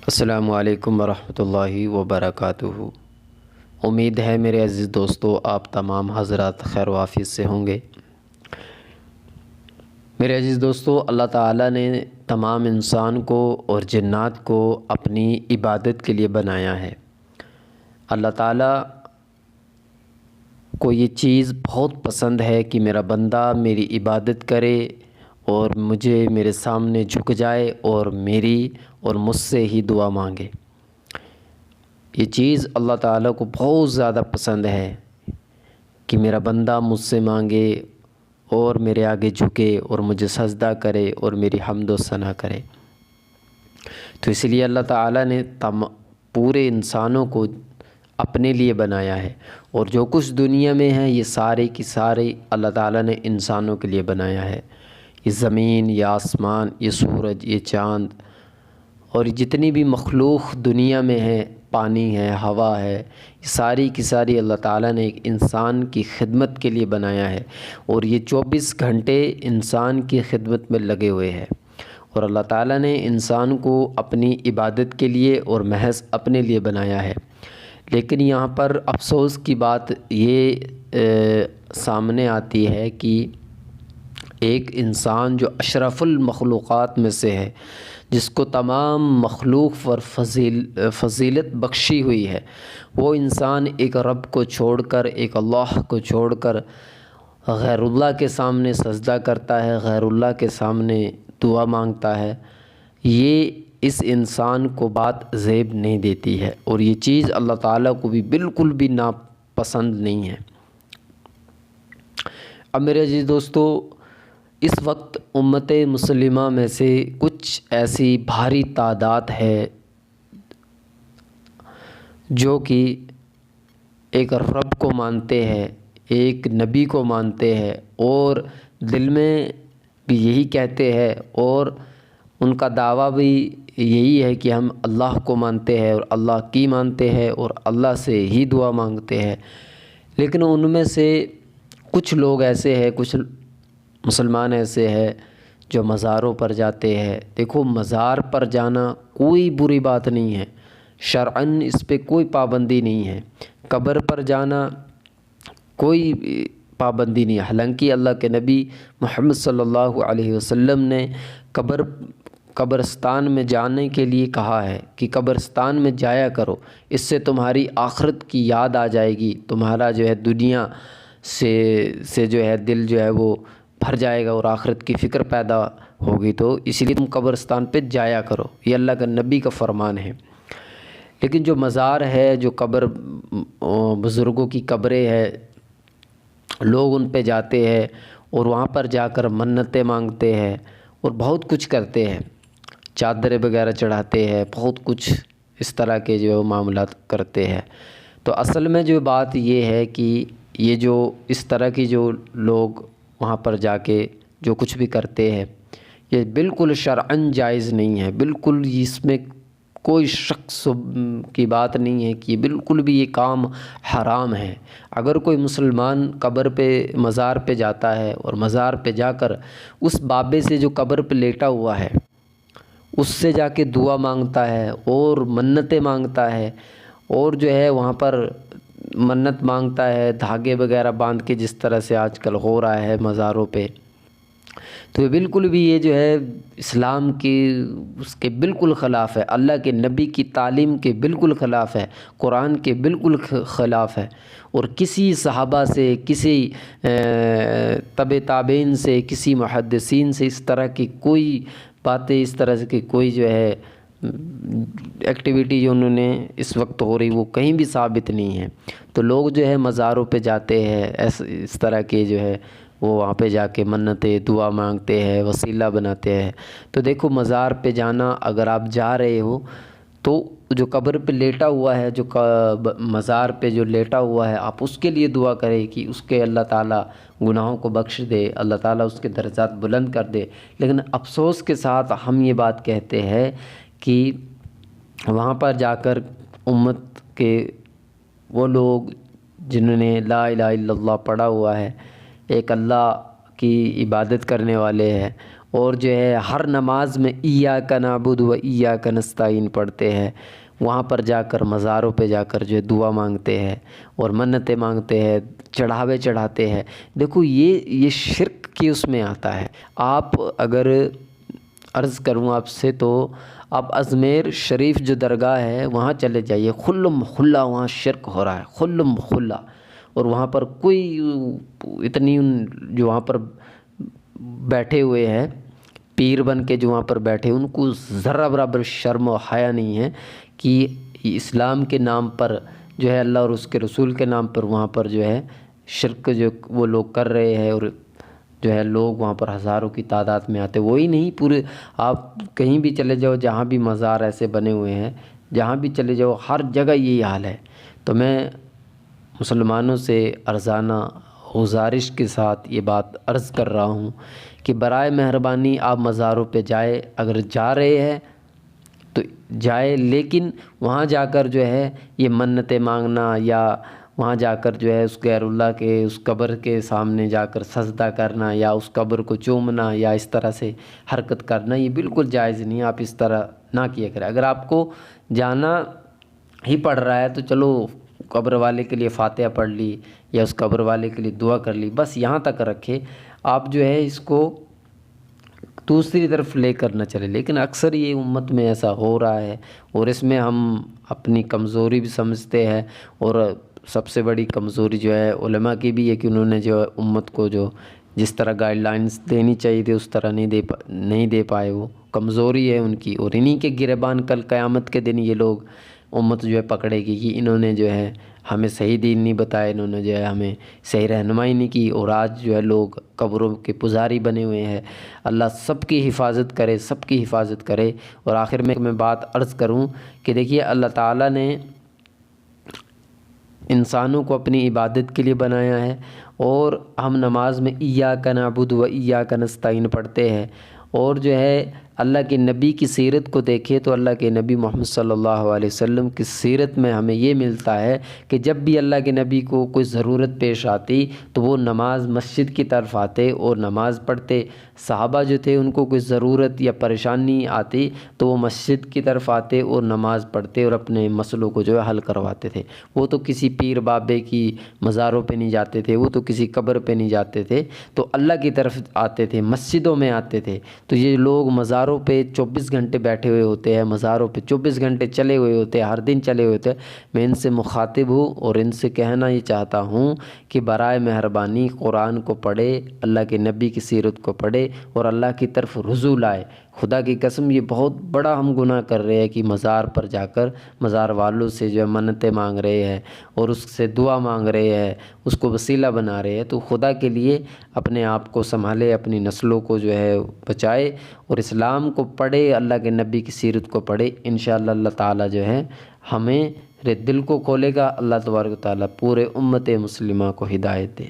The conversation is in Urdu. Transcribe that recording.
السلام علیکم ورحمۃ اللہ وبرکاتہ۔ امید ہے میرے عزیز دوستو آپ تمام حضرات خیر و عافیت سے ہوں گے۔ میرے عزیز دوستو، اللہ تعالیٰ نے تمام انسان کو اور جنات کو اپنی عبادت کے لیے بنایا ہے۔ اللہ تعالیٰ کو یہ چیز بہت پسند ہے کہ میرا بندہ میری عبادت کرے اور مجھے میرے سامنے جھک جائے اور میری اور مجھ سے ہی دعا مانگے۔ یہ چیز اللہ تعالیٰ کو بہت زیادہ پسند ہے کہ میرا بندہ مجھ سے مانگے اور میرے آگے جھکے اور مجھے سجدہ کرے اور میری حمد و ثنا کرے۔ تو اس لیے اللہ تعالیٰ نے پورے انسانوں کو اپنے لیے بنایا ہے، اور جو کچھ دنیا میں ہے یہ سارے کی سارے اللہ تعالیٰ نے انسانوں کے لیے بنایا ہے۔ یہ زمین، یہ آسمان، یہ سورج، یہ چاند اور جتنی بھی مخلوق دنیا میں ہے، پانی ہے، ہوا ہے، یہ ساری کی ساری اللہ تعالیٰ نے ایک انسان کی خدمت کے لیے بنایا ہے، اور یہ 24 گھنٹے انسان کی خدمت میں لگے ہوئے ہیں۔ اور اللہ تعالیٰ نے انسان کو اپنی عبادت کے لیے اور محض اپنے لیے بنایا ہے۔ لیکن یہاں پر افسوس کی بات یہ سامنے آتی ہے کہ ایک انسان جو اشرف المخلوقات میں سے ہے، جس کو تمام مخلوق پر فضیلت بخشی ہوئی ہے، وہ انسان ایک رب کو چھوڑ کر، ایک اللہ کو چھوڑ کر غیر اللہ کے سامنے سجدہ کرتا ہے، غیر اللہ کے سامنے دعا مانگتا ہے۔ یہ اس انسان کو بات زیب نہیں دیتی ہے، اور یہ چیز اللہ تعالیٰ کو بھی بالکل بھی ناپسند نہیں ہے۔ اب میرے عزیز دوستو، اس وقت امت مسلمہ میں سے کچھ ایسی بھاری تعداد ہے جو کہ ایک رب کو مانتے ہیں، ایک نبی کو مانتے ہیں، اور دل میں بھی یہی کہتے ہیں، اور ان کا دعویٰ بھی یہی ہے کہ ہم اللہ کو مانتے ہیں اور اللہ کی مانتے ہیں اور اللہ سے ہی دعا مانگتے ہیں۔ لیکن ان میں سے کچھ لوگ ایسے ہیں، کچھ مسلمان ایسے ہیں جو مزاروں پر جاتے ہیں۔ دیکھو، مزار پر جانا کوئی بری بات نہیں ہے، شرعاً اس پہ کوئی پابندی نہیں ہے۔ قبر پر جانا کوئی پابندی نہیں ہے، حالانکہ اللہ کے نبی محمد صلی اللہ علیہ وسلم نے قبرستان میں جانے کے لیے کہا ہے کہ قبرستان میں جایا کرو، اس سے تمہاری آخرت کی یاد آ جائے گی، تمہارا جو ہے دنیا سے جو ہے دل جو ہے وہ بھر جائے گا اور آخرت کی فکر پیدا ہوگی، تو اس لیے تم قبرستان پہ جایا کرو۔ یہ اللہ کا نبی کا فرمان ہے۔ لیکن جو مزار ہے، جو قبر بزرگوں کی قبریں ہے، لوگ ان پہ جاتے ہیں اور وہاں پر جا کر منتیں مانگتے ہیں اور بہت کچھ کرتے ہیں، چادریں وغیرہ چڑھاتے ہیں، بہت کچھ اس طرح کے جو معاملات کرتے ہیں۔ تو اصل میں جو بات یہ ہے کہ یہ جو اس طرح کی جو لوگ وہاں پر جا کے جو کچھ بھی کرتے ہیں، یہ بالکل شرعاً جائز نہیں ہے، بالکل اس میں کوئی شک کی بات نہیں ہے کہ بالکل بھی یہ کام حرام ہے۔ اگر کوئی مسلمان قبر پہ، مزار پہ جاتا ہے اور مزار پہ جا کر اس بابے سے جو قبر پہ لیٹا ہوا ہے اس سے جا کے دعا مانگتا ہے اور منتیں مانگتا ہے، اور جو ہے وہاں پر منت مانگتا ہے دھاگے وغیرہ باندھ کے، جس طرح سے آج کل ہو رہا ہے مزاروں پہ، تو بالکل بھی یہ جو ہے اسلام کی اس کے بالکل خلاف ہے، اللہ کے نبی کی تعلیم کے بالکل خلاف ہے، قرآن کے بالکل خلاف ہے، اور کسی صحابہ سے، کسی تبع تابعین سے، کسی محدثین سے اس طرح کی کوئی باتیں، اس طرح سے کوئی جو ہے ایکٹیویٹی جو انہوں نے اس وقت ہو رہی وہ کہیں بھی ثابت نہیں ہے۔ تو لوگ جو ہے مزاروں پہ جاتے ہیں، اس طرح کے جو ہے وہ وہاں پہ جا کے منتیں دعا مانگتے ہیں، وسیلہ بناتے ہیں۔ تو دیکھو، مزار پہ جانا، اگر آپ جا رہے ہو تو جو قبر پہ لیٹا ہوا ہے، جو مزار پہ جو لیٹا ہوا ہے، آپ اس کے لیے دعا کریں کہ اس کے اللہ تعالیٰ گناہوں کو بخش دے، اللہ تعالیٰ اس کے درجات بلند کر دے۔ لیکن افسوس کے ساتھ ہم یہ بات کہتے ہیں کہ وہاں پر جا کر امت کے وہ لوگ جنہوں نے لا الہ الا اللہ پڑھا ہوا ہے، ایک اللہ کی عبادت کرنے والے ہیں، اور جو ہے ہر نماز میں ایاک نعبد و ایاک نستعین پڑھتے ہیں، وہاں پر جا کر مزاروں پہ جا کر جو ہے دعا مانگتے ہیں اور منتیں مانگتے ہیں، چڑھاوے چڑھاتے ہیں، دیکھو یہ شرک کی اس میں آتا ہے۔ آپ اگر عرض کروں آپ سے تو آپ اجمیر شریف جو درگاہ ہے وہاں چلے جائیے، خلم خلا وہاں شرک ہو رہا ہے، خلم خلا، اور وہاں پر کوئی اتنی جو وہاں پر بیٹھے ہوئے ہیں پیر بن کے جو وہاں پر بیٹھے، ان کو ذرہ برابر شرم و حیا نہیں ہے کہ اسلام کے نام پر جو ہے اللہ اور اس کے رسول کے نام پر وہاں پر جو ہے شرک جو وہ لوگ کر رہے ہیں، اور جو ہے لوگ وہاں پر ہزاروں کی تعداد میں آتے، وہی نہیں پورے آپ کہیں بھی چلے جاؤ جہاں بھی مزار ایسے بنے ہوئے ہیں، جہاں بھی چلے جاؤ ہر جگہ یہی حال ہے۔ تو میں مسلمانوں سے ارزانہ گزارش کے ساتھ یہ بات عرض کر رہا ہوں کہ برائے مہربانی آپ مزاروں پہ جائے، اگر جا رہے ہیں تو جائے، لیکن وہاں جا کر جو ہے یہ منتیں مانگنا یا وہاں جا کر جو ہے اس غیر اللہ کے اس قبر کے سامنے جا کر سجدہ کرنا یا اس قبر کو چومنا یا اس طرح سے حرکت کرنا، یہ بالکل جائز نہیں ہے، آپ اس طرح نہ کیا کریں۔ اگر آپ کو جانا ہی پڑ رہا ہے تو چلو قبر والے کے لیے فاتحہ پڑھ لی یا اس قبر والے کے لیے دعا کر لی، بس یہاں تک رکھے، آپ جو ہے اس کو دوسری طرف لے کر نہ چلے۔ لیکن اکثر یہ امت میں ایسا ہو رہا ہے، اور اس میں ہم اپنی کمزوری بھی سمجھتے ہیں، اور سب سے بڑی کمزوری جو ہے علماء کی بھی ہے کہ انہوں نے جو ہے امت کو جو جس طرح گائیڈ لائنز دینی چاہیے تھی اس طرح نہیں دے پائے، وہ کمزوری ہے ان کی، اور انہی کے گریبان کل قیامت کے دن یہ لوگ امت جو ہے پکڑے گی کہ انہوں نے جو ہے ہمیں صحیح دین نہیں بتایا، انہوں نے جو ہے ہمیں صحیح رہنمائی نہیں کی، اور آج جو ہے لوگ قبروں کے پجاری بنے ہوئے ہیں۔ اللہ سب کی حفاظت کرے، سب کی حفاظت کرے۔ اور آخر میں بات عرض کروں کہ دیکھیے اللہ تعالیٰ نے انسانوں کو اپنی عبادت کے لیے بنایا ہے، اور ہم نماز میں ایاک نعبد و ایاک نستعین پڑھتے ہیں، اور جو ہے اللہ کے نبی کی سیرت کو دیکھے تو اللہ کے نبی محمد صلی اللہ علیہ وسلم کی سیرت میں ہمیں یہ ملتا ہے کہ جب بھی اللہ کے نبی کو کوئی ضرورت پیش آتی تو وہ نماز مسجد کی طرف آتے اور نماز پڑھتے۔ صحابہ جو تھے ان کو کوئی ضرورت یا پریشانی آتی تو وہ مسجد کی طرف آتے اور نماز پڑھتے اور اپنے مسئلوں کو جو ہے حل کرواتے تھے۔ وہ تو کسی پیر بابے کی مزاروں پہ نہیں جاتے تھے، وہ تو کسی قبر پہ نہیں جاتے تھے، تو اللہ کی طرف آتے تھے، مسجدوں میں آتے تھے۔ تو یہ لوگ مزاروں پہ 24 گھنٹے بیٹھے ہوئے ہوتے ہیں، مزاروں پہ 24 گھنٹے چلے ہوئے ہوتے ہیں، ہر دن چلے ہوئے ہوتے ہیں۔ میں ان سے مخاطب ہوں اور ان سے کہنا یہ چاہتا ہوں کہ برائے مہربانی قرآن کو پڑھے، اللہ کے نبی کی سیرت کو پڑھے اور اللہ کی طرف رجوع لائے۔ خدا کی قسم یہ بہت بڑا ہم گناہ کر رہے ہیں کہ مزار پر جا کر مزار والوں سے جو ہے منتیں مانگ رہے ہیں اور اس سے دعا مانگ رہے ہیں، اس کو وسیلہ بنا رہے ہیں۔ تو خدا کے لیے اپنے آپ کو سنبھالے، اپنی نسلوں کو جو ہے بچائے اور اسلام کو پڑھے، اللہ کے نبی کی سیرت کو پڑھے۔ انشاءاللہ اللہ تعالیٰ جو ہے ہمیں دل کو کھولے گا، اللہ تبارک و تعالیٰ پورے امت مسلمہ کو ہدایت دے۔